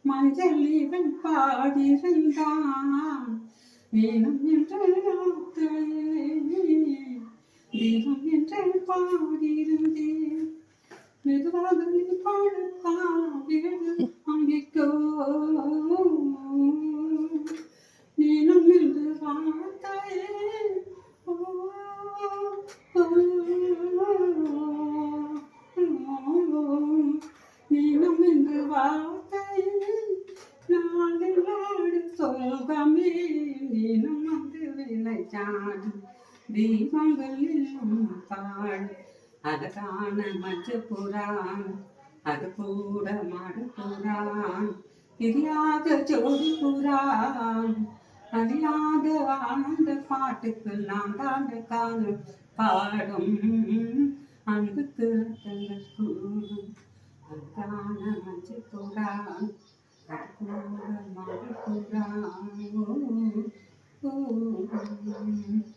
மஞ்சள் இவன் பாடியிருந்தான் வேணும் என்று தெய்வம் என்று பாடியிருந்தேன் மெதுவாக நீ பாடத்தான் அங்கிக்கோ நீனும் என்று வார்த்தையே நீனும் என்று வார்த்தையே நாடு நாடு சோகமே நீனும் வந்து விளையாடு தீபங்களில் பாடு அதற்கான மஞ்ச புறான் அது கூட மாடு புறான் தெரியாத ஜோடி புறான் அறியாத ஆனந்த பாட்டுக்கு நான் தாண்ட காணும் பாடும் அன்புக்கு ரத்தங்கள் கூடும் அதற்கான மஞ்ச புறான் அது கூட மாடு புறான்